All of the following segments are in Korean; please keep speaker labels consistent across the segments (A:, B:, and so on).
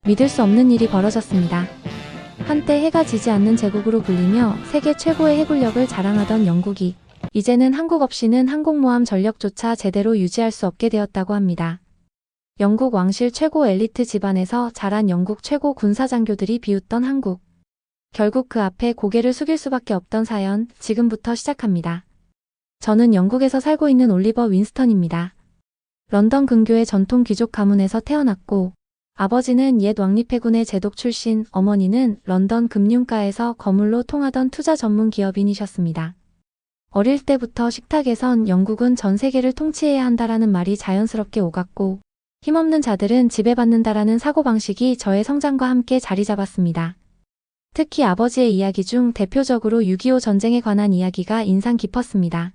A: 믿을 수 없는 일이 벌어졌습니다. 한때 해가 지지 않는 제국으로 불리며 세계 최고의 해군력을 자랑하던 영국이 이제는 한국 없이는 항공모함 전력조차 제대로 유지할 수 없게 되었다고 합니다. 영국 왕실 최고 엘리트 집안에서 자란 영국 최고 군사장교들이 비웃던 한국. 결국 그 앞에 고개를 숙일 수밖에 없던 사연, 지금부터 시작합니다. 저는 영국에서 살고 있는 올리버 윈스턴입니다. 런던 근교의 전통 귀족 가문에서 태어났고, 아버지는 옛 왕립해군의 제독 출신, 어머니는 런던 금융가에서 거물로 통하던 투자 전문 기업인이셨습니다. 어릴 때부터 식탁에선 영국은 전 세계를 통치해야 한다라는 말이 자연스럽게 오갔고, 힘없는 자들은 지배받는다라는 사고방식이 저의 성장과 함께 자리 잡았습니다. 특히 아버지의 이야기 중 대표적으로 6.25 전쟁에 관한 이야기가 인상 깊었습니다.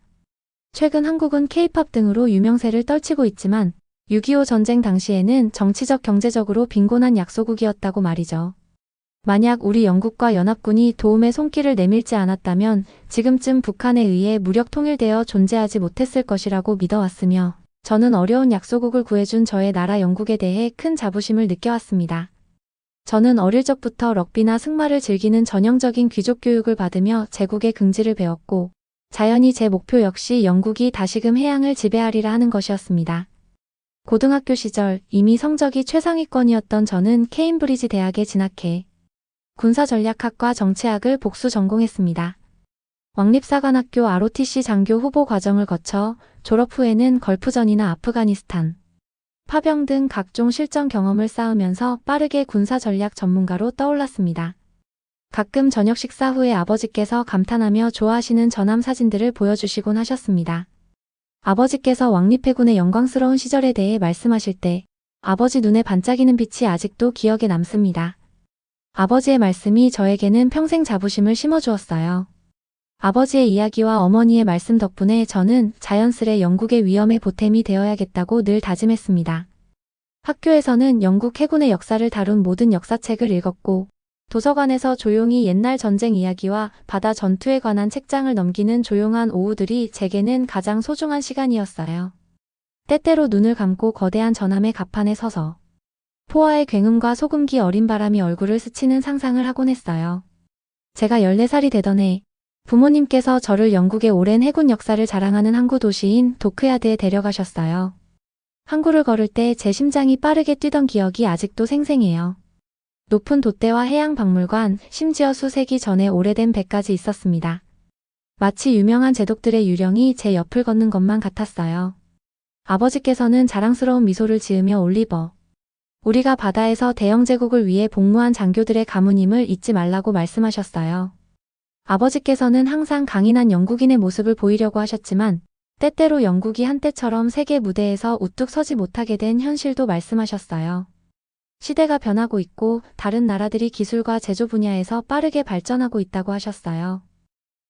A: 최근 한국은 K-팝 등으로 유명세를 떨치고 있지만 6.25 전쟁 당시에는 정치적 경제적으로 빈곤한 약소국이었다고 말이죠. 만약 우리 영국과 연합군이 도움의 손길을 내밀지 않았다면 지금쯤 북한에 의해 무력 통일되어 존재하지 못했을 것이라고 믿어왔으며 저는 어려운 약소국을 구해준 저의 나라 영국에 대해 큰 자부심을 느껴왔습니다. 저는 어릴 적부터 럭비나 승마를 즐기는 전형적인 귀족 교육을 받으며 제국의 긍지를 배웠고 자연히 제 목표 역시 영국이 다시금 해양을 지배하리라 하는 것이었습니다. 고등학교 시절 이미 성적이 최상위권이었던 저는 케임브리지 대학에 진학해 군사전략학과 정치학을 복수 전공했습니다. 왕립사관학교 ROTC 장교 후보 과정을 거쳐 졸업 후에는 걸프전이나 아프가니스탄, 파병 등 각종 실전 경험을 쌓으면서 빠르게 군사전략 전문가로 떠올랐습니다. 가끔 저녁 식사 후에 아버지께서 감탄하며 좋아하시는 전함 사진들을 보여주시곤 하셨습니다. 아버지께서 왕립해군의 영광스러운 시절에 대해 말씀하실 때 아버지 눈에 반짝이는 빛이 아직도 기억에 남습니다. 아버지의 말씀이 저에게는 평생 자부심을 심어주었어요. 아버지의 이야기와 어머니의 말씀 덕분에 저는 자연스레 영국의 위엄의 보탬이 되어야겠다고 늘 다짐했습니다. 학교에서는 영국 해군의 역사를 다룬 모든 역사책을 읽었고 도서관에서 조용히 옛날 전쟁 이야기와 바다 전투에 관한 책장을 넘기는 조용한 오후들이 제게는 가장 소중한 시간이었어요. 때때로 눈을 감고 거대한 전함의 갑판에 서서 포화의 굉음과 소금기 어린 바람이 얼굴을 스치는 상상을 하곤 했어요. 제가 14살이 되던 해 부모님께서 저를 영국의 오랜 해군 역사를 자랑하는 항구 도시인 도크야드에 데려가셨어요. 항구를 걸을 때 제 심장이 빠르게 뛰던 기억이 아직도 생생해요. 높은 돛대와 해양박물관, 심지어 수세기 전에 오래된 배까지 있었습니다. 마치 유명한 제독들의 유령이 제 옆을 걷는 것만 같았어요. 아버지께서는 자랑스러운 미소를 지으며 올리버, 우리가 바다에서 대영 제국을 위해 복무한 장교들의 가문임을 잊지 말라고 말씀하셨어요. 아버지께서는 항상 강인한 영국인의 모습을 보이려고 하셨지만 때때로 영국이 한때처럼 세계 무대에서 우뚝 서지 못하게 된 현실도 말씀하셨어요. 시대가 변하고 있고 다른 나라들이 기술과 제조 분야에서 빠르게 발전하고 있다고 하셨어요.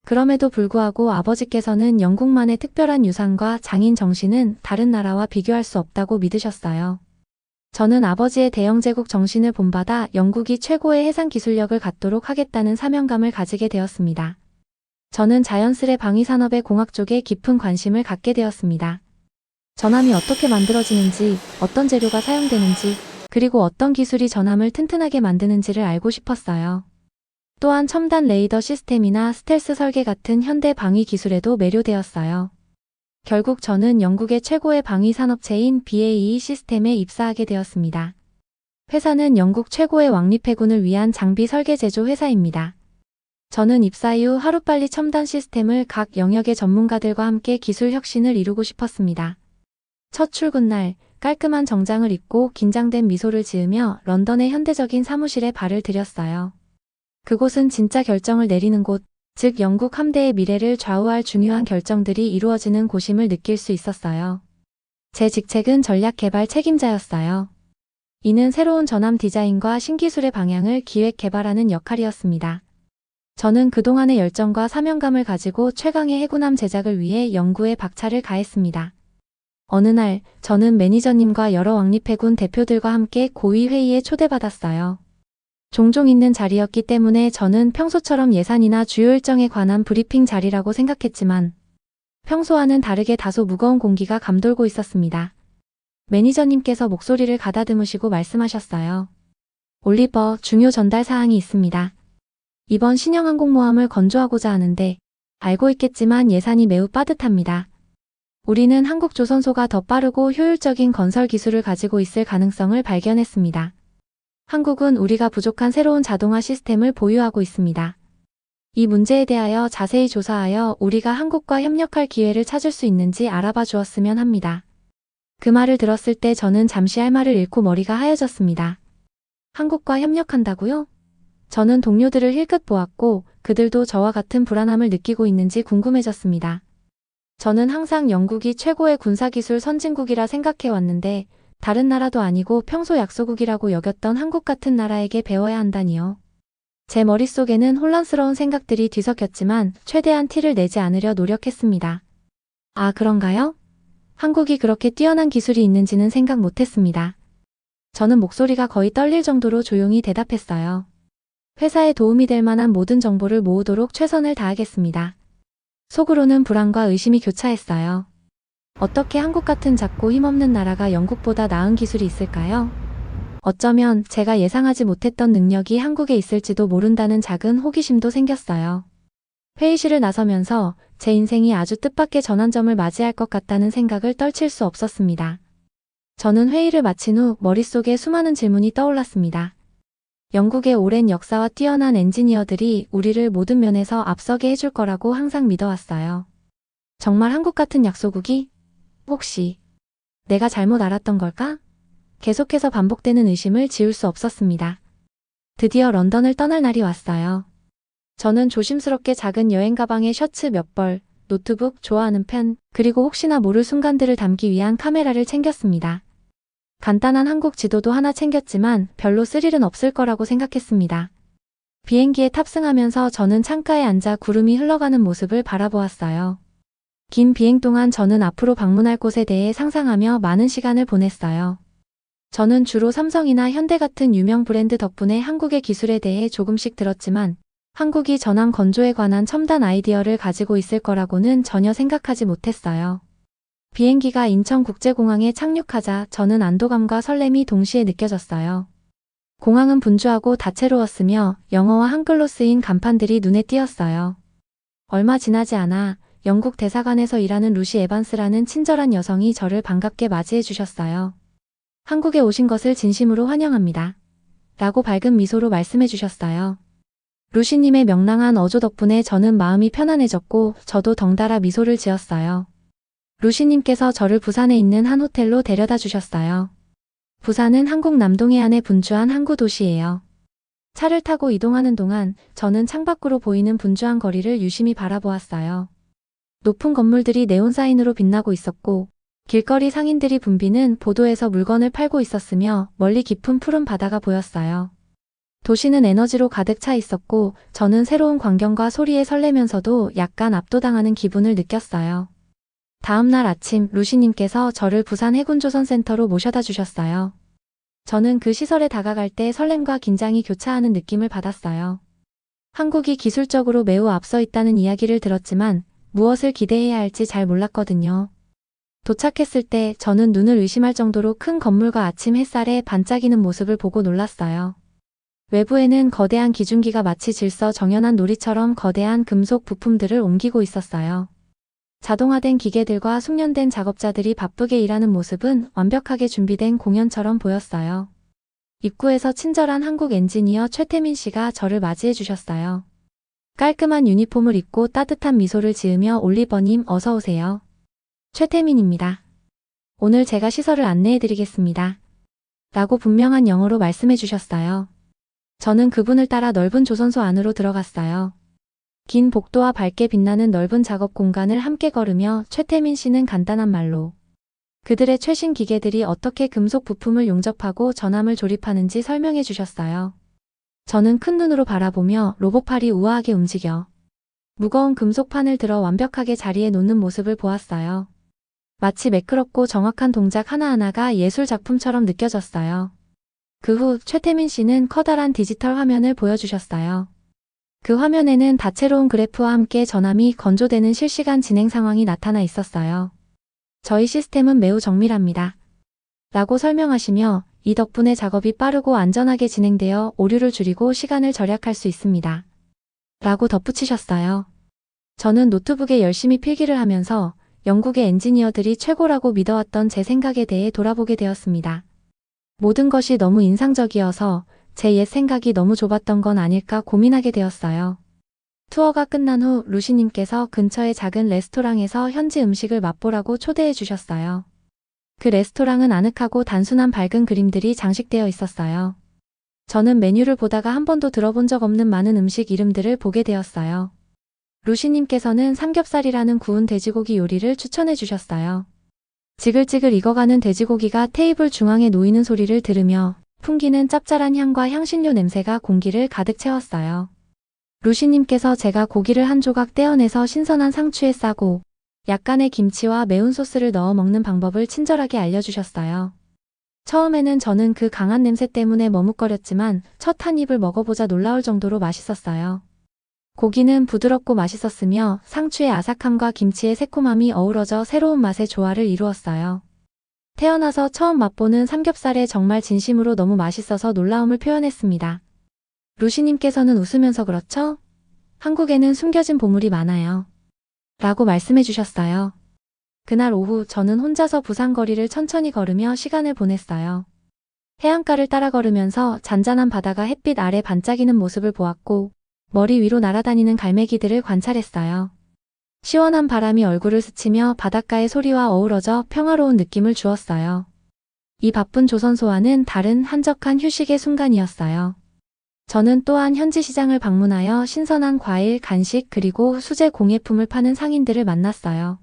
A: 그럼에도 불구하고 아버지께서는 영국만의 특별한 유산과 장인 정신은 다른 나라와 비교할 수 없다고 믿으셨어요. 저는 아버지의 대영제국 정신을 본받아 영국이 최고의 해상 기술력을 갖도록 하겠다는 사명감을 가지게 되었습니다. 저는 자연스레 방위산업의 공학 쪽에 깊은 관심을 갖게 되었습니다. 전함이 어떻게 만들어지는지, 어떤 재료가 사용되는지, 그리고 어떤 기술이 전함을 튼튼하게 만드는지를 알고 싶었어요. 또한 첨단 레이더 시스템이나 스텔스 설계 같은 현대 방위 기술에도 매료되었어요. 결국 저는 영국의 최고의 방위 산업체인 BAE 시스템에 입사하게 되었습니다. 회사는 영국 최고의 왕립해군을 위한 장비 설계 제조 회사입니다. 저는 입사 이후 하루빨리 첨단 시스템을 각 영역의 전문가들과 함께 기술 혁신을 이루고 싶었습니다. 첫 출근 날 깔끔한 정장을 입고 긴장된 미소를 지으며 런던의 현대적인 사무실에 발을 들였어요. 그곳은 진짜 결정을 내리는 곳, 즉 영국 함대의 미래를 좌우할 중요한 결정들이 이루어지는 곳임을 느낄 수 있었어요. 제 직책은 전략개발 책임자였어요. 이는 새로운 전함 디자인과 신기술의 방향을 기획 개발하는 역할이었습니다. 저는 그동안의 열정과 사명감을 가지고 최강의 해군함 제작을 위해 연구에 박차를 가했습니다. 어느 날 저는 매니저님과 여러 왕립해군 대표들과 함께 고위 회의에 초대받았어요. 종종 있는 자리였기 때문에 저는 평소처럼 예산이나 주요 일정에 관한 브리핑 자리라고 생각했지만 평소와는 다르게 다소 무거운 공기가 감돌고 있었습니다. 매니저님께서 목소리를 가다듬으시고 말씀하셨어요. 올리버, 중요 전달 사항이 있습니다. 이번 신형항공모함을 건조하고자 하는데 알고 있겠지만 예산이 매우 빠듯합니다. 우리는 한국 조선소가 더 빠르고 효율적인 건설 기술을 가지고 있을 가능성을 발견했습니다. 한국은 우리가 부족한 새로운 자동화 시스템을 보유하고 있습니다. 이 문제에 대하여 자세히 조사하여 우리가 한국과 협력할 기회를 찾을 수 있는지 알아봐 주었으면 합니다. 그 말을 들었을 때 저는 잠시 할 말을 잃고 머리가 하얘졌습니다. 한국과 협력한다고요? 저는 동료들을 힐끗 보았고 그들도 저와 같은 불안함을 느끼고 있는지 궁금해졌습니다. 저는 항상 영국이 최고의 군사기술 선진국이라 생각해왔는데 다른 나라도 아니고 평소 약소국이라고 여겼던 한국 같은 나라에게 배워야 한다니요. 제 머릿속에는 혼란스러운 생각들이 뒤섞였지만 최대한 티를 내지 않으려 노력했습니다. 아, 그런가요? 한국이 그렇게 뛰어난 기술이 있는지는 생각 못했습니다. 저는 목소리가 거의 떨릴 정도로 조용히 대답했어요. 회사에 도움이 될 만한 모든 정보를 모으도록 최선을 다하겠습니다. 속으로는 불안과 의심이 교차했어요. 어떻게 한국 같은 작고 힘없는 나라가 영국보다 나은 기술이 있을까요? 어쩌면 제가 예상하지 못했던 능력이 한국에 있을지도 모른다는 작은 호기심도 생겼어요. 회의실을 나서면서 제 인생이 아주 뜻밖의 전환점을 맞이할 것 같다는 생각을 떨칠 수 없었습니다. 저는 회의를 마친 후 머릿속에 수많은 질문이 떠올랐습니다. 영국의 오랜 역사와 뛰어난 엔지니어들이 우리를 모든 면에서 앞서게 해줄 거라고 항상 믿어왔어요. 정말 한국 같은 약소국이? 혹시 내가 잘못 알았던 걸까? 계속해서 반복되는 의심을 지울 수 없었습니다. 드디어 런던을 떠날 날이 왔어요. 저는 조심스럽게 작은 여행 가방에 셔츠 몇 벌, 노트북, 좋아하는 펜, 그리고 혹시나 모를 순간들을 담기 위한 카메라를 챙겼습니다. 간단한 한국 지도도 하나 챙겼지만 별로 쓸일은 없을 거라고 생각했습니다. 비행기에 탑승하면서 저는 창가에 앉아 구름이 흘러가는 모습을 바라보았어요. 긴 비행 동안 저는 앞으로 방문할 곳에 대해 상상하며 많은 시간을 보냈어요. 저는 주로 삼성이나 현대 같은 유명 브랜드 덕분에 한국의 기술에 대해 조금씩 들었지만 한국이 전함 건조에 관한 첨단 아이디어를 가지고 있을 거라고는 전혀 생각하지 못했어요. 비행기가 인천국제공항에 착륙하자 저는 안도감과 설렘이 동시에 느껴졌어요. 공항은 분주하고 다채로웠으며 영어와 한글로 쓰인 간판들이 눈에 띄었어요. 얼마 지나지 않아 영국 대사관에서 일하는 루시 에반스라는 친절한 여성이 저를 반갑게 맞이해 주셨어요. 한국에 오신 것을 진심으로 환영합니다. 라고 밝은 미소로 말씀해 주셨어요. 루시님의 명랑한 어조 덕분에 저는 마음이 편안해졌고 저도 덩달아 미소를 지었어요. 루시님께서 저를 부산에 있는 한 호텔로 데려다 주셨어요. 부산은 한국 남동해안에 분주한 항구 도시예요. 차를 타고 이동하는 동안 저는 창밖으로 보이는 분주한 거리를 유심히 바라보았어요. 높은 건물들이 네온사인으로 빛나고 있었고 길거리 상인들이 붐비는 보도에서 물건을 팔고 있었으며 멀리 깊은 푸른 바다가 보였어요. 도시는 에너지로 가득 차 있었고 저는 새로운 광경과 소리에 설레면서도 약간 압도당하는 기분을 느꼈어요. 다음 날 아침 루시님께서 저를 부산 해군조선센터로 모셔다 주셨어요. 저는 그 시설에 다가갈 때 설렘과 긴장이 교차하는 느낌을 받았어요. 한국이 기술적으로 매우 앞서 있다는 이야기를 들었지만 무엇을 기대해야 할지 잘 몰랐거든요. 도착했을 때 저는 눈을 의심할 정도로 큰 건물과 아침 햇살에 반짝이는 모습을 보고 놀랐어요. 외부에는 거대한 기중기가 마치 질서 정연한 놀이처럼 거대한 금속 부품들을 옮기고 있었어요. 자동화된 기계들과 숙련된 작업자들이 바쁘게 일하는 모습은 완벽하게 준비된 공연처럼 보였어요. 입구에서 친절한 한국 엔지니어 최태민 씨가 저를 맞이해 주셨어요. 깔끔한 유니폼을 입고 따뜻한 미소를 지으며 올리버님 어서 오세요. 최태민입니다. 오늘 제가 시설을 안내해 드리겠습니다. 라고 분명한 영어로 말씀해 주셨어요. 저는 그분을 따라 넓은 조선소 안으로 들어갔어요. 긴 복도와 밝게 빛나는 넓은 작업 공간을 함께 걸으며 최태민 씨는 간단한 말로 그들의 최신 기계들이 어떻게 금속 부품을 용접하고 전함을 조립하는지 설명해 주셨어요. 저는 큰 눈으로 바라보며 로봇팔이 우아하게 움직여 무거운 금속판을 들어 완벽하게 자리에 놓는 모습을 보았어요. 마치 매끄럽고 정확한 동작 하나하나가 예술 작품처럼 느껴졌어요. 그 후 최태민 씨는 커다란 디지털 화면을 보여주셨어요. 그 화면에는 다채로운 그래프와 함께 전함이 건조되는 실시간 진행 상황이 나타나 있었어요. 저희 시스템은 매우 정밀합니다. 라고 설명하시며 이 덕분에 작업이 빠르고 안전하게 진행되어 오류를 줄이고 시간을 절약할 수 있습니다. 라고 덧붙이셨어요. 저는 노트북에 열심히 필기를 하면서 영국의 엔지니어들이 최고라고 믿어왔던 제 생각에 대해 돌아보게 되었습니다. 모든 것이 너무 인상적이어서 제 옛 생각이 너무 좁았던 건 아닐까 고민하게 되었어요. 투어가 끝난 후 루시님께서 근처의 작은 레스토랑에서 현지 음식을 맛보라고 초대해 주셨어요. 그 레스토랑은 아늑하고 단순한 밝은 그림들이 장식되어 있었어요. 저는 메뉴를 보다가 한 번도 들어본 적 없는 많은 음식 이름들을 보게 되었어요. 루시님께서는 삼겹살이라는 구운 돼지고기 요리를 추천해 주셨어요. 지글지글 익어가는 돼지고기가 테이블 중앙에 놓이는 소리를 들으며 풍기는 짭짤한 향과 향신료 냄새가 공기를 가득 채웠어요. 루시님께서 제가 고기를 한 조각 떼어내서 신선한 상추에 싸고 약간의 김치와 매운 소스를 넣어 먹는 방법을 친절하게 알려주셨어요. 처음에는 저는 그 강한 냄새 때문에 머뭇거렸지만 첫 한 입을 먹어보자 놀라울 정도로 맛있었어요. 고기는 부드럽고 맛있었으며 상추의 아삭함과 김치의 새콤함이 어우러져 새로운 맛의 조화를 이루었어요. 태어나서 처음 맛보는 삼겹살에 정말 진심으로 너무 맛있어서 놀라움을 표현했습니다. 루시님께서는 웃으면서 그렇죠? 한국에는 숨겨진 보물이 많아요. 라고 말씀해 주셨어요. 그날 오후 저는 혼자서 부산 거리를 천천히 걸으며 시간을 보냈어요. 해안가를 따라 걸으면서 잔잔한 바다가 햇빛 아래 반짝이는 모습을 보았고 머리 위로 날아다니는 갈매기들을 관찰했어요. 시원한 바람이 얼굴을 스치며 바닷가의 소리와 어우러져 평화로운 느낌을 주었어요. 이 바쁜 조선소와는 다른 한적한 휴식의 순간이었어요. 저는 또한 현지 시장을 방문하여 신선한 과일, 간식 그리고 수제 공예품을 파는 상인들을 만났어요.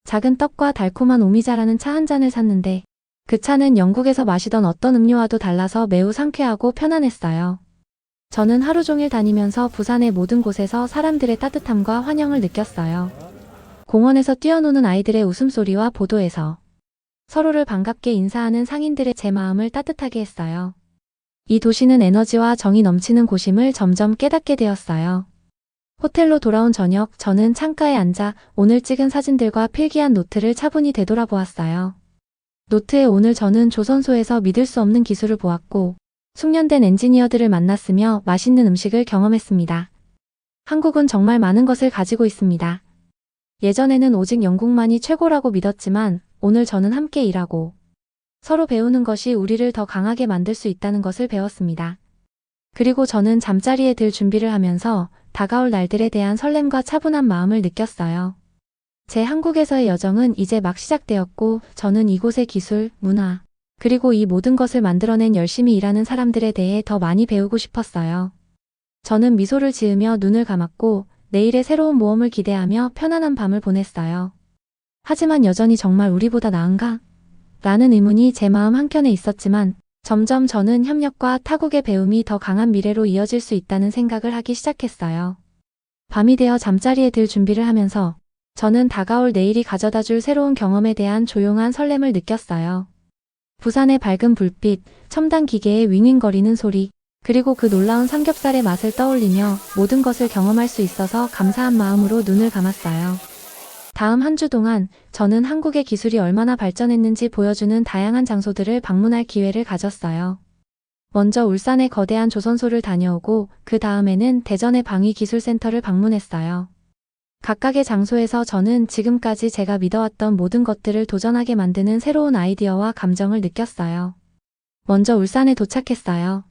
A: 작은 떡과 달콤한 오미자라는 차 한 잔을 샀는데 그 차는 영국에서 마시던 어떤 음료와도 달라서 매우 상쾌하고 편안했어요. 저는 하루 종일 다니면서 부산의 모든 곳에서 사람들의 따뜻함과 환영을 느꼈어요. 공원에서 뛰어노는 아이들의 웃음소리와 보도에서 서로를 반갑게 인사하는 상인들의 제 마음을 따뜻하게 했어요. 이 도시는 에너지와 정이 넘치는 곳임을 점점 깨닫게 되었어요. 호텔로 돌아온 저녁, 저는 창가에 앉아 오늘 찍은 사진들과 필기한 노트를 차분히 되돌아보았어요. 노트에 오늘 저는 조선소에서 믿을 수 없는 기술을 보았고 숙련된 엔지니어들을 만났으며 맛있는 음식을 경험했습니다. 한국은 정말 많은 것을 가지고 있습니다. 예전에는 오직 영국만이 최고라고 믿었지만 오늘 저는 함께 일하고 서로 배우는 것이 우리를 더 강하게 만들 수 있다는 것을 배웠습니다. 그리고 저는 잠자리에 들 준비를 하면서 다가올 날들에 대한 설렘과 차분한 마음을 느꼈어요. 제 한국에서의 여정은 이제 막 시작되었고 저는 이곳의 기술, 문화, 그리고 이 모든 것을 만들어낸 열심히 일하는 사람들에 대해 더 많이 배우고 싶었어요. 저는 미소를 지으며 눈을 감았고 내일의 새로운 모험을 기대하며 편안한 밤을 보냈어요. 하지만 여전히 정말 우리보다 나은가? 라는 의문이 제 마음 한켠에 있었지만 점점 저는 협력과 타국의 배움이 더 강한 미래로 이어질 수 있다는 생각을 하기 시작했어요. 밤이 되어 잠자리에 들 준비를 하면서 저는 다가올 내일이 가져다줄 새로운 경험에 대한 조용한 설렘을 느꼈어요. 부산의 밝은 불빛, 첨단 기계의 윙윙거리는 소리, 그리고 그 놀라운 삼겹살의 맛을 떠올리며 모든 것을 경험할 수 있어서 감사한 마음으로 눈을 감았어요. 다음 한 주 동안 저는 한국의 기술이 얼마나 발전했는지 보여주는 다양한 장소들을 방문할 기회를 가졌어요. 먼저 울산의 거대한 조선소를 다녀오고 그 다음에는 대전의 방위기술센터를 방문했어요. 각각의 장소에서 저는 지금까지 제가 믿어왔던 모든 것들을 도전하게 만드는 새로운 아이디어와 감정을 느꼈어요. 먼저 울산에 도착했어요.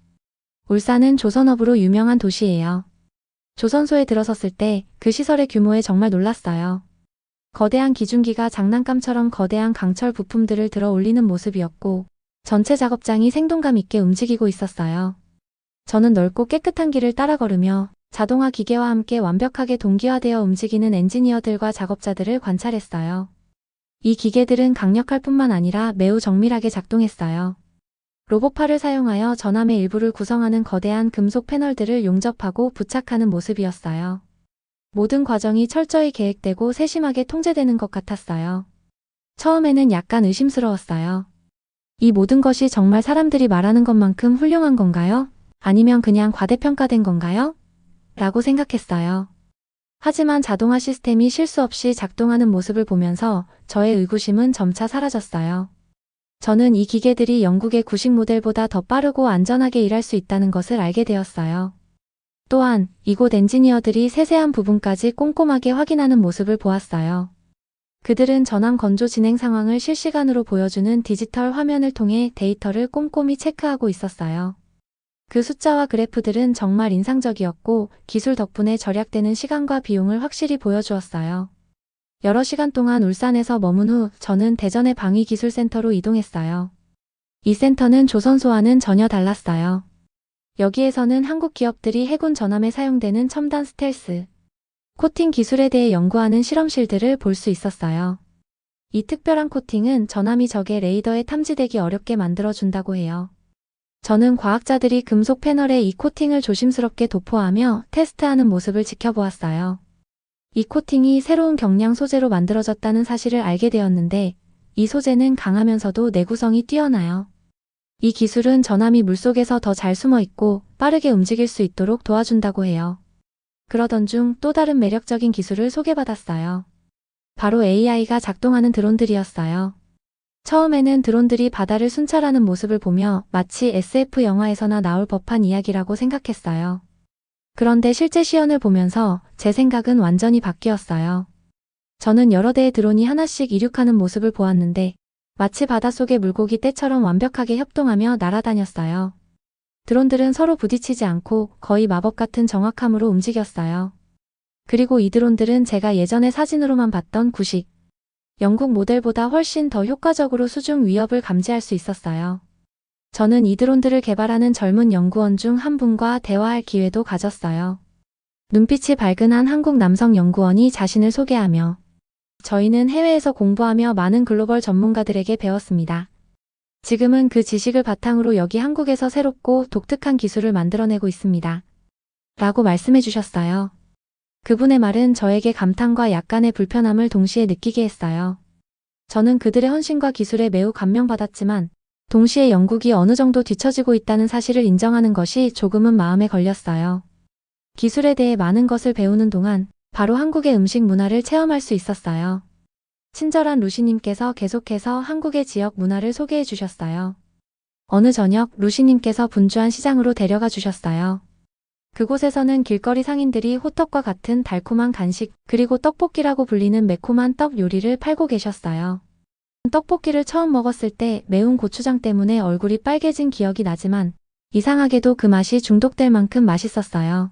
A: 울산은 조선업으로 유명한 도시예요. 조선소에 들어섰을 때 그 시설의 규모에 정말 놀랐어요. 거대한 기중기가 장난감처럼 거대한 강철 부품들을 들어 올리는 모습이었고 전체 작업장이 생동감 있게 움직이고 있었어요. 저는 넓고 깨끗한 길을 따라 걸으며 자동화 기계와 함께 완벽하게 동기화되어 움직이는 엔지니어들과 작업자들을 관찰했어요. 이 기계들은 강력할 뿐만 아니라 매우 정밀하게 작동했어요. 로봇팔을 사용하여 전함의 일부를 구성하는 거대한 금속 패널들을 용접하고 부착하는 모습이었어요. 모든 과정이 철저히 계획되고 세심하게 통제되는 것 같았어요. 처음에는 약간 의심스러웠어요. 이 모든 것이 정말 사람들이 말하는 것만큼 훌륭한 건가요? 아니면 그냥 과대평가된 건가요? 라고 생각했어요. 하지만 자동화 시스템이 실수 없이 작동하는 모습을 보면서 저의 의구심은 점차 사라졌어요. 저는 이 기계들이 영국의 구식 모델보다 더 빠르고 안전하게 일할 수 있다는 것을 알게 되었어요. 또한 이곳 엔지니어들이 세세한 부분까지 꼼꼼하게 확인하는 모습을 보았어요. 그들은 전함 건조 진행 상황을 실시간으로 보여주는 디지털 화면을 통해 데이터를 꼼꼼히 체크하고 있었어요. 그 숫자와 그래프들은 정말 인상적이었고 기술 덕분에 절약되는 시간과 비용을 확실히 보여주었어요. 여러 시간 동안 울산에서 머문 후 저는 대전의 방위기술센터로 이동했어요. 이 센터는 조선소와는 전혀 달랐어요. 여기에서는 한국 기업들이 해군 전함에 사용되는 첨단 스텔스 코팅 기술에 대해 연구하는 실험실들을 볼 수 있었어요. 이 특별한 코팅은 전함이 적의 레이더에 탐지되기 어렵게 만들어준다고 해요. 저는 과학자들이 금속 패널에 이 코팅을 조심스럽게 도포하며 테스트하는 모습을 지켜보았어요. 이 코팅이 새로운 경량 소재로 만들어졌다는 사실을 알게 되었는데 이 소재는 강하면서도 내구성이 뛰어나요. 이 기술은 전함이 물속에서 더 잘 숨어 있고 빠르게 움직일 수 있도록 도와준다고 해요. 그러던 중 또 다른 매력적인 기술을 소개받았어요. 바로 AI가 작동하는 드론들이었어요. 처음에는 드론들이 바다를 순찰하는 모습을 보며 마치 SF 영화에서나 나올 법한 이야기라고 생각했어요. 그런데 실제 시연을 보면서 제 생각은 완전히 바뀌었어요. 저는 여러 대의 드론이 하나씩 이륙하는 모습을 보았는데 마치 바닷속의 물고기 떼처럼 완벽하게 협동하며 날아다녔어요. 드론들은 서로 부딪히지 않고 거의 마법 같은 정확함으로 움직였어요. 그리고 이 드론들은 제가 예전에 사진으로만 봤던 구식 영국 모델보다 훨씬 더 효과적으로 수중 위협을 감지할 수 있었어요. 저는 이 드론들을 개발하는 젊은 연구원 중 한 분과 대화할 기회도 가졌어요. 눈빛이 밝은 한 한국 남성 연구원이 자신을 소개하며 저희는 해외에서 공부하며 많은 글로벌 전문가들에게 배웠습니다. 지금은 그 지식을 바탕으로 여기 한국에서 새롭고 독특한 기술을 만들어내고 있습니다. 라고 말씀해 주셨어요. 그분의 말은 저에게 감탄과 약간의 불편함을 동시에 느끼게 했어요. 저는 그들의 헌신과 기술에 매우 감명받았지만 동시에 영국이 어느 정도 뒤처지고 있다는 사실을 인정하는 것이 조금은 마음에 걸렸어요. 기술에 대해 많은 것을 배우는 동안 바로 한국의 음식 문화를 체험할 수 있었어요. 친절한 루시님께서 계속해서 한국의 지역 문화를 소개해 주셨어요. 어느 저녁 루시님께서 분주한 시장으로 데려가 주셨어요. 그곳에서는 길거리 상인들이 호떡과 같은 달콤한 간식 그리고 떡볶이라고 불리는 매콤한 떡 요리를 팔고 계셨어요. 떡볶이를 처음 먹었을 때 매운 고추장 때문에 얼굴이 빨개진 기억이 나지만 이상하게도 그 맛이 중독될 만큼 맛있었어요.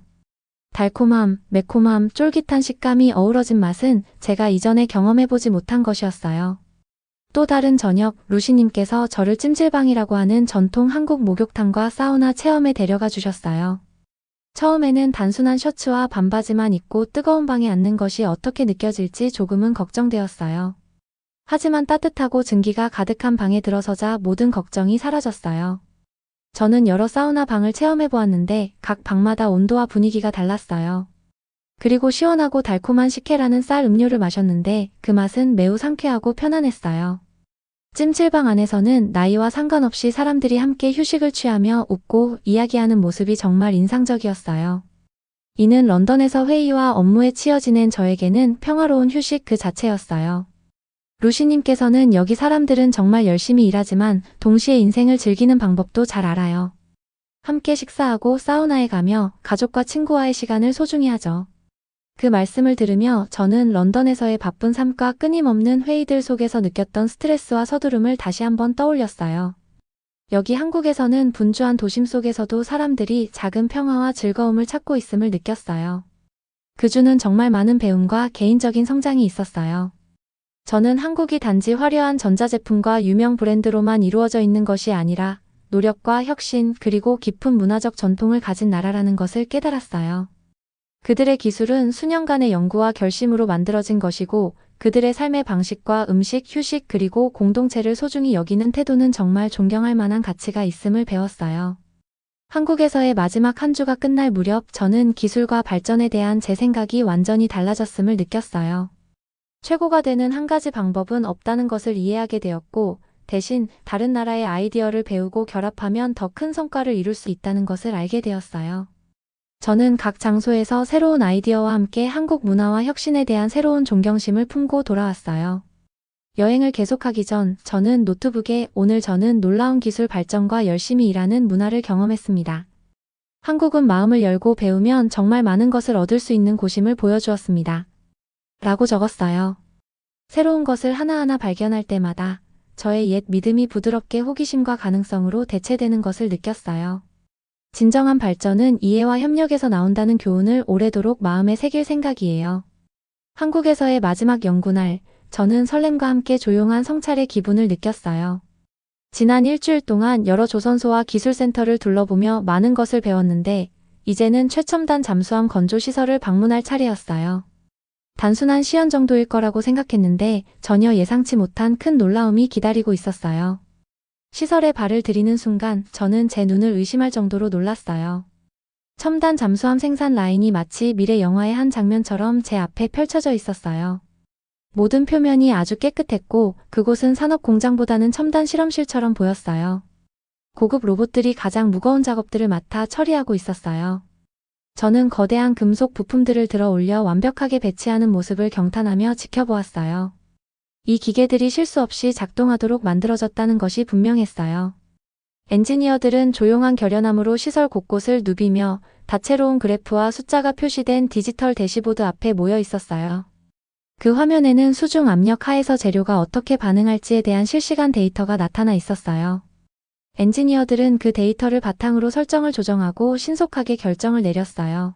A: 달콤함, 매콤함, 쫄깃한 식감이 어우러진 맛은 제가 이전에 경험해보지 못한 것이었어요. 또 다른 저녁, 루시님께서 저를 찜질방이라고 하는 전통 한국 목욕탕과 사우나 체험에 데려가 주셨어요. 처음에는 단순한 셔츠와 반바지만 입고 뜨거운 방에 앉는 것이 어떻게 느껴질지 조금은 걱정되었어요. 하지만 따뜻하고 증기가 가득한 방에 들어서자 모든 걱정이 사라졌어요. 저는 여러 사우나 방을 체험해보았는데 각 방마다 온도와 분위기가 달랐어요. 그리고 시원하고 달콤한 식혜라는 쌀 음료를 마셨는데 그 맛은 매우 상쾌하고 편안했어요. 찜질방 안에서는 나이와 상관없이 사람들이 함께 휴식을 취하며 웃고 이야기하는 모습이 정말 인상적이었어요. 이는 런던에서 회의와 업무에 치여 지낸 저에게는 평화로운 휴식 그 자체였어요. 루시님께서는 여기 사람들은 정말 열심히 일하지만 동시에 인생을 즐기는 방법도 잘 알아요. 함께 식사하고 사우나에 가며 가족과 친구와의 시간을 소중히 하죠. 그 말씀을 들으며 저는 런던에서의 바쁜 삶과 끊임없는 회의들 속에서 느꼈던 스트레스와 서두름을 다시 한번 떠올렸어요. 여기 한국에서는 분주한 도심 속에서도 사람들이 작은 평화와 즐거움을 찾고 있음을 느꼈어요. 그 주는 정말 많은 배움과 개인적인 성장이 있었어요. 저는 한국이 단지 화려한 전자제품과 유명 브랜드로만 이루어져 있는 것이 아니라 노력과 혁신 그리고 깊은 문화적 전통을 가진 나라라는 것을 깨달았어요. 그들의 기술은 수년간의 연구와 결심으로 만들어진 것이고 그들의 삶의 방식과 음식, 휴식 그리고 공동체를 소중히 여기는 태도는 정말 존경할 만한 가치가 있음을 배웠어요. 한국에서의 마지막 한 주가 끝날 무렵 저는 기술과 발전에 대한 제 생각이 완전히 달라졌음을 느꼈어요. 최고가 되는 한 가지 방법은 없다는 것을 이해하게 되었고 대신 다른 나라의 아이디어를 배우고 결합하면 더 큰 성과를 이룰 수 있다는 것을 알게 되었어요. 저는 각 장소에서 새로운 아이디어와 함께 한국 문화와 혁신에 대한 새로운 존경심을 품고 돌아왔어요. 여행을 계속하기 전 저는 노트북에 오늘 저는 놀라운 기술 발전과 열심히 일하는 문화를 경험했습니다. 한국은 마음을 열고 배우면 정말 많은 것을 얻을 수 있는 곳임을 보여주었습니다. 라고 적었어요. 새로운 것을 하나하나 발견할 때마다 저의 옛 믿음이 부드럽게 호기심과 가능성으로 대체되는 것을 느꼈어요. 진정한 발전은 이해와 협력에서 나온다는 교훈을 오래도록 마음에 새길 생각이에요. 한국에서의 마지막 연구날, 저는 설렘과 함께 조용한 성찰의 기분을 느꼈어요. 지난 일주일 동안 여러 조선소와 기술센터를 둘러보며 많은 것을 배웠는데, 이제는 최첨단 잠수함 건조 시설을 방문할 차례였어요. 단순한 시연 정도일 거라고 생각했는데 전혀 예상치 못한 큰 놀라움이 기다리고 있었어요. 시설에 발을 들이는 순간 저는 제 눈을 의심할 정도로 놀랐어요. 첨단 잠수함 생산 라인이 마치 미래 영화의 한 장면처럼 제 앞에 펼쳐져 있었어요. 모든 표면이 아주 깨끗했고 그곳은 산업 공장보다는 첨단 실험실처럼 보였어요. 고급 로봇들이 가장 무거운 작업들을 맡아 처리하고 있었어요. 저는 거대한 금속 부품들을 들어 올려 완벽하게 배치하는 모습을 경탄하며 지켜보았어요. 이 기계들이 실수 없이 작동하도록 만들어졌다는 것이 분명했어요. 엔지니어들은 조용한 결연함으로 시설 곳곳을 누비며 다채로운 그래프와 숫자가 표시된 디지털 대시보드 앞에 모여 있었어요. 그 화면에는 수중 압력 하에서 재료가 어떻게 반응할지에 대한 실시간 데이터가 나타나 있었어요. 엔지니어들은 그 데이터를 바탕으로 설정을 조정하고 신속하게 결정을 내렸어요.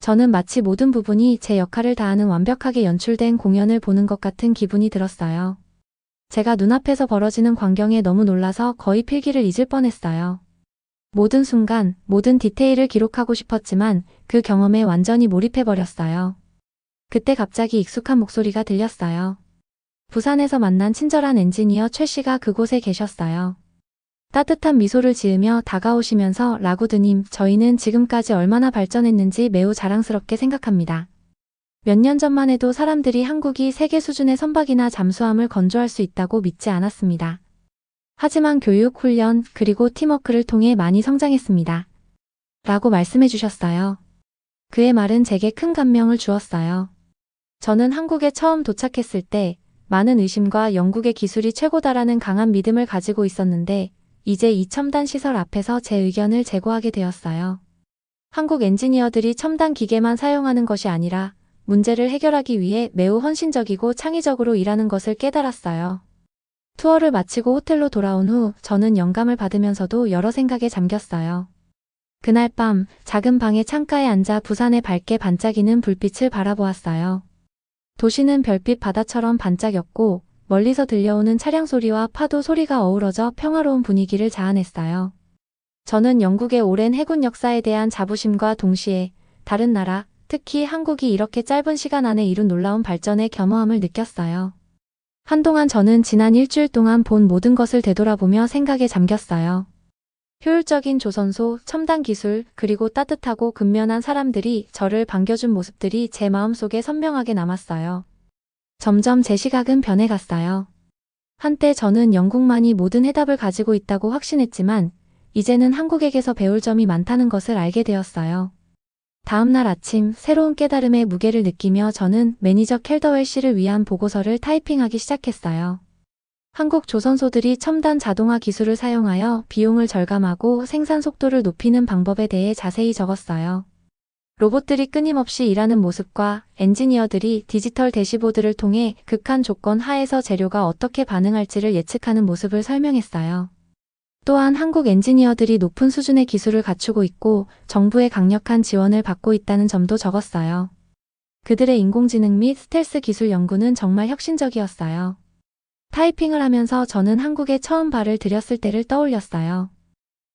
A: 저는 마치 모든 부분이 제 역할을 다하는 완벽하게 연출된 공연을 보는 것 같은 기분이 들었어요. 제가 눈앞에서 벌어지는 광경에 너무 놀라서 거의 필기를 잊을 뻔했어요. 모든 순간, 모든 디테일을 기록하고 싶었지만 그 경험에 완전히 몰입해버렸어요. 그때 갑자기 익숙한 목소리가 들렸어요. 부산에서 만난 친절한 엔지니어 최 씨가 그곳에 계셨어요. 따뜻한 미소를 지으며 다가오시면서 라구드님, 저희는 지금까지 얼마나 발전했는지 매우 자랑스럽게 생각합니다. 몇 년 전만 해도 사람들이 한국이 세계 수준의 선박이나 잠수함을 건조할 수 있다고 믿지 않았습니다. 하지만 교육, 훈련, 그리고 팀워크를 통해 많이 성장했습니다. 라고 말씀해 주셨어요. 그의 말은 제게 큰 감명을 주었어요. 저는 한국에 처음 도착했을 때 많은 의심과 영국의 기술이 최고다라는 강한 믿음을 가지고 있었는데 이제 이 첨단 시설 앞에서 제 의견을 제고하게 되었어요. 한국 엔지니어들이 첨단 기계만 사용하는 것이 아니라 문제를 해결하기 위해 매우 헌신적이고 창의적으로 일하는 것을 깨달았어요. 투어를 마치고 호텔로 돌아온 후 저는 영감을 받으면서도 여러 생각에 잠겼어요. 그날 밤 작은 방의 창가에 앉아 부산의 밝게 반짝이는 불빛을 바라보았어요. 도시는 별빛 바다처럼 반짝였고 멀리서 들려오는 차량 소리와 파도 소리가 어우러져 평화로운 분위기를 자아냈어요. 저는 영국의 오랜 해군 역사에 대한 자부심과 동시에 다른 나라, 특히 한국이 이렇게 짧은 시간 안에 이룬 놀라운 발전의 겸허함을 느꼈어요. 한동안 저는 지난 일주일 동안 본 모든 것을 되돌아보며 생각에 잠겼어요. 효율적인 조선소, 첨단 기술, 그리고 따뜻하고 근면한 사람들이 저를 반겨준 모습들이 제 마음속에 선명하게 남았어요. 점점 제 시각은 변해갔어요. 한때 저는 영국만이 모든 해답을 가지고 있다고 확신했지만 이제는 한국에게서 배울 점이 많다는 것을 알게 되었어요. 다음 날 아침 새로운 깨달음의 무게를 느끼며 저는 매니저 캘더웰 씨를 위한 보고서를 타이핑하기 시작했어요. 한국 조선소들이 첨단 자동화 기술을 사용하여 비용을 절감하고 생산 속도를 높이는 방법에 대해 자세히 적었어요. 로봇들이 끊임없이 일하는 모습과 엔지니어들이 디지털 대시보드를 통해 극한 조건 하에서 재료가 어떻게 반응할지를 예측하는 모습을 설명했어요. 또한 한국 엔지니어들이 높은 수준의 기술을 갖추고 있고 정부의 강력한 지원을 받고 있다는 점도 적었어요. 그들의 인공지능 및 스텔스 기술 연구는 정말 혁신적이었어요. 타이핑을 하면서 저는 한국에 처음 발을 들였을 때를 떠올렸어요.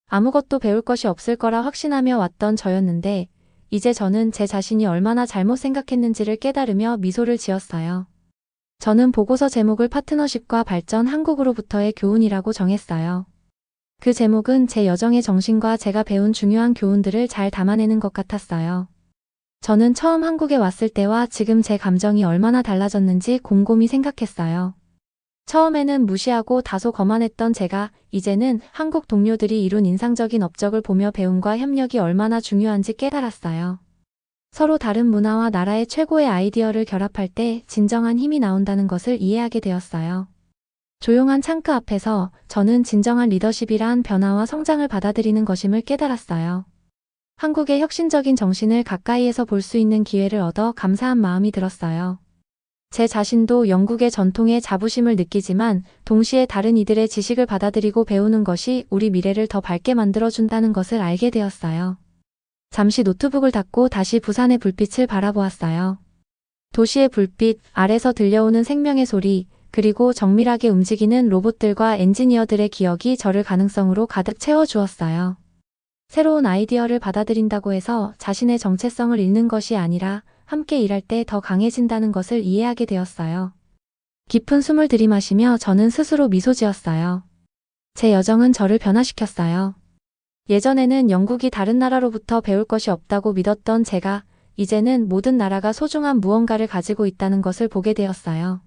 A: 아무것도 배울 것이 없을 거라 확신하며 왔던 저였는데 이제 저는 제 자신이 얼마나 잘못 생각했는지를 깨달으며 미소를 지었어요. 저는 보고서 제목을 파트너십과 발전 한국으로부터의 교훈이라고 정했어요. 그 제목은 제 여정의 정신과 제가 배운 중요한 교훈들을 잘 담아내는 것 같았어요. 저는 처음 한국에 왔을 때와 지금 제 감정이 얼마나 달라졌는지 곰곰이 생각했어요. 처음에는 무시하고 다소 거만했던 제가 이제는 한국 동료들이 이룬 인상적인 업적을 보며 배움과 협력이 얼마나 중요한지 깨달았어요. 서로 다른 문화와 나라의 최고의 아이디어를 결합할 때 진정한 힘이 나온다는 것을 이해하게 되었어요. 조용한 창가 앞에서 저는 진정한 리더십이란 변화와 성장을 받아들이는 것임을 깨달았어요. 한국의 혁신적인 정신을 가까이에서 볼 수 있는 기회를 얻어 감사한 마음이 들었어요. 제 자신도 영국의 전통에 자부심을 느끼지만 동시에 다른 이들의 지식을 받아들이고 배우는 것이 우리 미래를 더 밝게 만들어준다는 것을 알게 되었어요. 잠시 노트북을 닫고 다시 부산의 불빛을 바라보았어요. 도시의 불빛, 아래서 들려오는 생명의 소리, 그리고 정밀하게 움직이는 로봇들과 엔지니어들의 기억이 저를 가능성으로 가득 채워주었어요. 새로운 아이디어를 받아들인다고 해서 자신의 정체성을 잃는 것이 아니라 함께 일할 때 더 강해진다는 것을 이해하게 되었어요. 깊은 숨을 들이마시며 저는 스스로 미소 지었어요. 제 여정은 저를 변화시켰어요. 예전에는 영국이 다른 나라로부터 배울 것이 없다고 믿었던 제가 이제는 모든 나라가 소중한 무언가를 가지고 있다는 것을 보게 되었어요.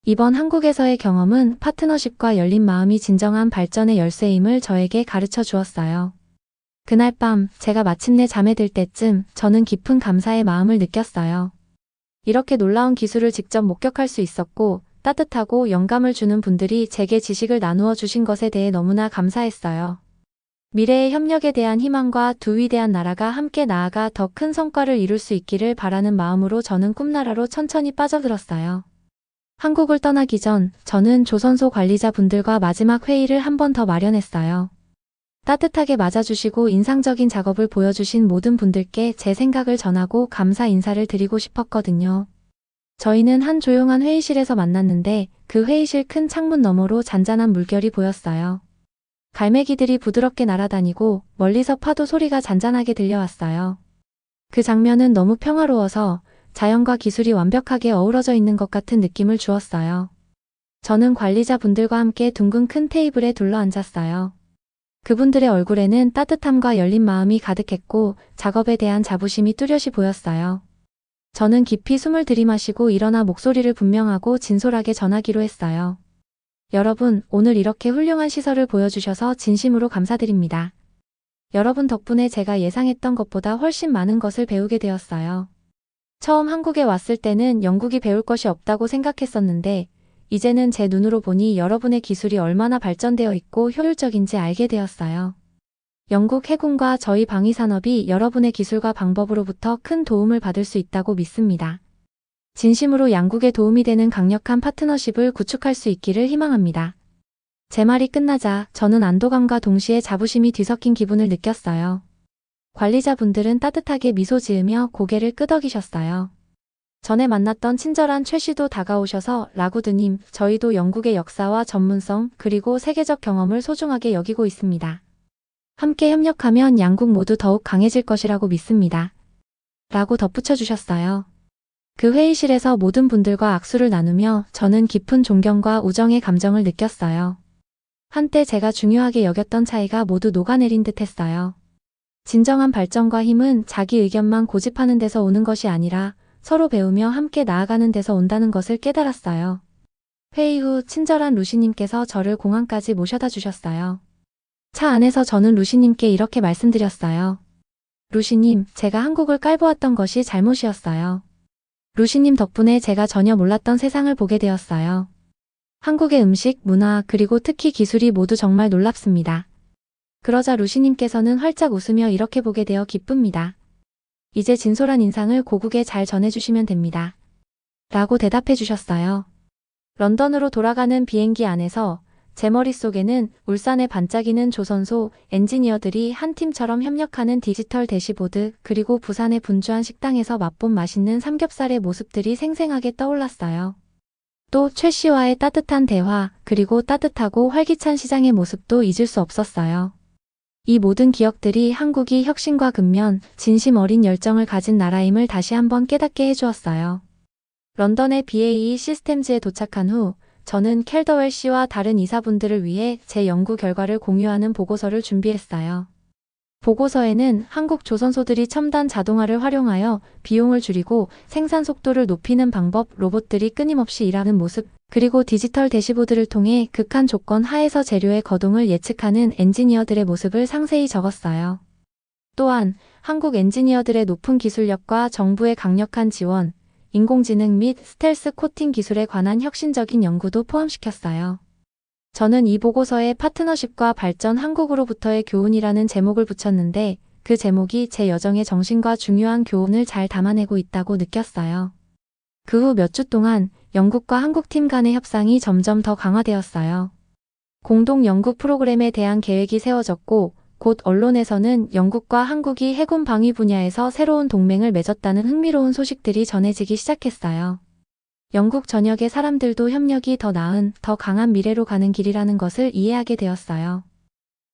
A: 이번 한국에서의 경험은 파트너십과 열린 마음이 진정한 발전의 열쇠임을 저에게 가르쳐 주었어요. 그날 밤 제가 마침내 잠에 들 때쯤 저는 깊은 감사의 마음을 느꼈어요. 이렇게 놀라운 기술을 직접 목격할 수 있었고 따뜻하고 영감을 주는 분들이 제게 지식을 나누어 주신 것에 대해 너무나 감사했어요. 미래의 협력에 대한 희망과 두 위대한 나라가 함께 나아가 더 큰 성과를 이룰 수 있기를 바라는 마음으로 저는 꿈나라로 천천히 빠져들었어요. 한국을 떠나기 전 저는 조선소 관리자분들과 마지막 회의를 한 번 더 마련했어요. 따뜻하게 맞아주시고 인상적인 작업을 보여주신 모든 분들께 제 생각을 전하고 감사 인사를 드리고 싶었거든요. 저희는 한 조용한 회의실에서 만났는데 그 회의실 큰 창문 너머로 잔잔한 물결이 보였어요. 갈매기들이 부드럽게 날아다니고 멀리서 파도 소리가 잔잔하게 들려왔어요. 그 장면은 너무 평화로워서 자연과 기술이 완벽하게 어우러져 있는 것 같은 느낌을 주었어요. 저는 관리자분들과 함께 둥근 큰 테이블에 둘러앉았어요. 그분들의 얼굴에는 따뜻함과 열린 마음이 가득했고 작업에 대한 자부심이 뚜렷이 보였어요. 저는 깊이 숨을 들이마시고 일어나 목소리를 분명하고 진솔하게 전하기로 했어요. 여러분, 오늘 이렇게 훌륭한 시설을 보여주셔서 진심으로 감사드립니다. 여러분 덕분에 제가 예상했던 것보다 훨씬 많은 것을 배우게 되었어요. 처음 한국에 왔을 때는 영국이 배울 것이 없다고 생각했었는데 이제는 제 눈으로 보니 여러분의 기술이 얼마나 발전되어 있고 효율적인지 알게 되었어요. 영국 해군과 저희 방위산업이 여러분의 기술과 방법으로부터 큰 도움을 받을 수 있다고 믿습니다. 진심으로 양국에 도움이 되는 강력한 파트너십을 구축할 수 있기를 희망합니다. 제 말이 끝나자 저는 안도감과 동시에 자부심이 뒤섞인 기분을 느꼈어요. 관리자분들은 따뜻하게 미소 지으며 고개를 끄덕이셨어요. 전에 만났던 친절한 최 씨도 다가오셔서 라구드님, 저희도 영국의 역사와 전문성 그리고 세계적 경험을 소중하게 여기고 있습니다. 함께 협력하면 양국 모두 더욱 강해질 것이라고 믿습니다. 라고 덧붙여 주셨어요. 그 회의실에서 모든 분들과 악수를 나누며 저는 깊은 존경과 우정의 감정을 느꼈어요. 한때 제가 중요하게 여겼던 차이가 모두 녹아내린 듯 했어요. 진정한 발전과 힘은 자기 의견만 고집하는 데서 오는 것이 아니라 서로 배우며 함께 나아가는 데서 온다는 것을 깨달았어요. 회의 후 친절한 루시님께서 저를 공항까지 모셔다 주셨어요. 차 안에서 저는 루시님께 이렇게 말씀드렸어요. 루시님, 제가 한국을 깔보았던 것이 잘못이었어요. 루시님 덕분에 제가 전혀 몰랐던 세상을 보게 되었어요. 한국의 음식, 문화, 그리고 특히 기술이 모두 정말 놀랍습니다. 그러자 루시님께서는 활짝 웃으며 이렇게 보게 되어 기쁩니다. 이제 진솔한 인상을 고국에 잘 전해주시면 됩니다. 라고 대답해 주셨어요. 런던으로 돌아가는 비행기 안에서 제 머릿속에는 울산의 반짝이는 조선소 엔지니어들이 한 팀처럼 협력하는 디지털 대시보드 그리고 부산의 분주한 식당에서 맛본 맛있는 삼겹살의 모습들이 생생하게 떠올랐어요. 또 최 씨와의 따뜻한 대화 그리고 따뜻하고 활기찬 시장의 모습도 잊을 수 없었어요. 이 모든 기억들이 한국이 혁신과 근면, 진심 어린 열정을 가진 나라임을 다시 한번 깨닫게 해주었어요. 런던의 BAE 시스템즈에 도착한 후 저는 캘더웰 씨와 다른 이사분들을 위해 제 연구 결과를 공유하는 보고서를 준비했어요. 보고서에는 한국 조선소들이 첨단 자동화를 활용하여 비용을 줄이고 생산 속도를 높이는 방법, 로봇들이 끊임없이 일하는 모습, 그리고 디지털 대시보드를 통해 극한 조건 하에서 재료의 거동을 예측하는 엔지니어들의 모습을 상세히 적었어요. 또한 한국 엔지니어들의 높은 기술력과 정부의 강력한 지원, 인공지능 및 스텔스 코팅 기술에 관한 혁신적인 연구도 포함시켰어요. 저는 이 보고서에 파트너십과 발전 한국으로부터의 교훈이라는 제목을 붙였는데 그 제목이 제 여정의 정신과 중요한 교훈을 잘 담아내고 있다고 느꼈어요. 그 후 몇 주 동안 영국과 한국 팀 간의 협상이 점점 더 강화되었어요. 공동 연구 프로그램에 대한 계획이 세워졌고 곧 언론에서는 영국과 한국이 해군 방위 분야에서 새로운 동맹을 맺었다는 흥미로운 소식들이 전해지기 시작했어요. 영국 전역의 사람들도 협력이 더 나은, 더 강한 미래로 가는 길이라는 것을 이해하게 되었어요.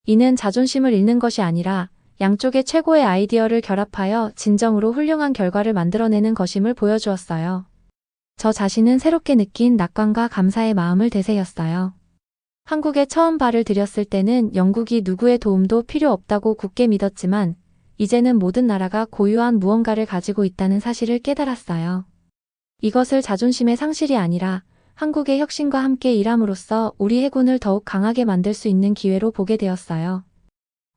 A: 이는 자존심을 잃는 것이 아니라 양쪽의 최고의 아이디어를 결합하여 진정으로 훌륭한 결과를 만들어내는 것임을 보여주었어요. 저 자신은 새롭게 느낀 낙관과 감사의 마음을 되새겼어요. 한국에 처음 발을 들였을 때는 영국이 누구의 도움도 필요 없다고 굳게 믿었지만 이제는 모든 나라가 고유한 무언가를 가지고 있다는 사실을 깨달았어요. 이것을 자존심의 상실이 아니라 한국의 혁신과 함께 일함으로써 우리 해군을 더욱 강하게 만들 수 있는 기회로 보게 되었어요.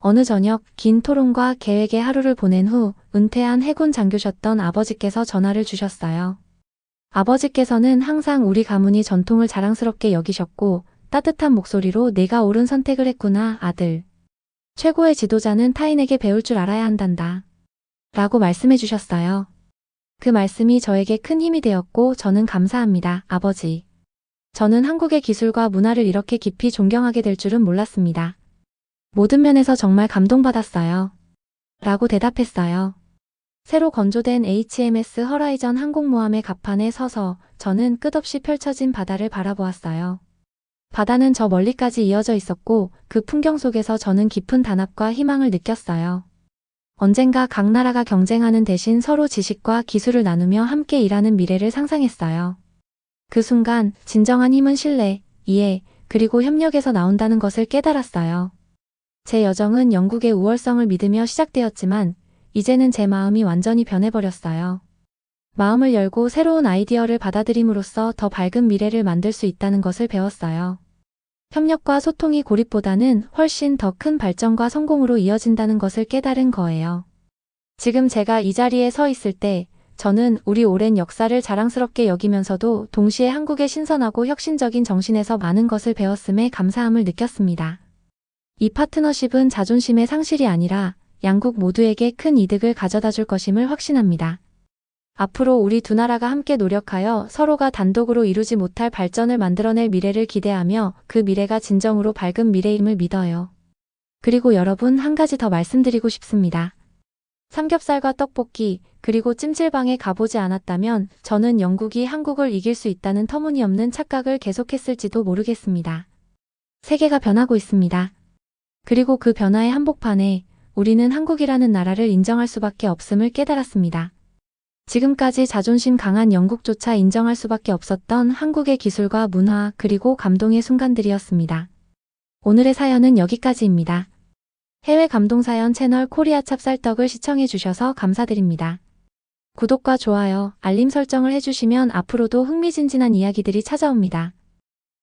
A: 어느 저녁 긴 토론과 계획의 하루를 보낸 후 은퇴한 해군 장교셨던 아버지께서 전화를 주셨어요. 아버지께서는 항상 우리 가문이 전통을 자랑스럽게 여기셨고 따뜻한 목소리로 내가 옳은 선택을 했구나, 아들. 최고의 지도자는 타인에게 배울 줄 알아야 한단다. 라고 말씀해 주셨어요. 그 말씀이 저에게 큰 힘이 되었고 저는 감사합니다, 아버지. 저는 한국의 기술과 문화를 이렇게 깊이 존경하게 될 줄은 몰랐습니다. 모든 면에서 정말 감동받았어요. 라고 대답했어요. 새로 건조된 HMS 허라이전 항공모함의 갑판에 서서 저는 끝없이 펼쳐진 바다를 바라보았어요. 바다는 저 멀리까지 이어져 있었고 그 풍경 속에서 저는 깊은 단합과 희망을 느꼈어요. 언젠가 각 나라가 경쟁하는 대신 서로 지식과 기술을 나누며 함께 일하는 미래를 상상했어요. 그 순간 진정한 힘은 신뢰, 이해, 그리고 협력에서 나온다는 것을 깨달았어요. 제 여정은 영국의 우월성을 믿으며 시작되었지만 이제는 제 마음이 완전히 변해버렸어요. 마음을 열고 새로운 아이디어를 받아들임으로써 더 밝은 미래를 만들 수 있다는 것을 배웠어요. 협력과 소통이 고립보다는 훨씬 더 큰 발전과 성공으로 이어진다는 것을 깨달은 거예요. 지금 제가 이 자리에 서 있을 때 저는 우리 오랜 역사를 자랑스럽게 여기면서도 동시에 한국의 신선하고 혁신적인 정신에서 많은 것을 배웠음에 감사함을 느꼈습니다. 이 파트너십은 자존심의 상실이 아니라 양국 모두에게 큰 이득을 가져다 줄 것임을 확신합니다. 앞으로 우리 두 나라가 함께 노력하여 서로가 단독으로 이루지 못할 발전을 만들어낼 미래를 기대하며 그 미래가 진정으로 밝은 미래임을 믿어요. 그리고 여러분, 한 가지 더 말씀드리고 싶습니다. 삼겹살과 떡볶이, 그리고 찜질방에 가보지 않았다면 저는 영국이 한국을 이길 수 있다는 터무니없는 착각을 계속했을지도 모르겠습니다. 세계가 변하고 있습니다. 그리고 그 변화의 한복판에 우리는 한국이라는 나라를 인정할 수밖에 없음을 깨달았습니다. 지금까지 자존심 강한 영국조차 인정할 수밖에 없었던 한국의 기술과 문화 그리고 감동의 순간들이었습니다. 오늘의 사연은 여기까지입니다. 해외 감동사연 채널 코리아 찹쌀떡을 시청해주셔서 감사드립니다. 구독과 좋아요, 알림 설정을 해주시면 앞으로도 흥미진진한 이야기들이 찾아옵니다.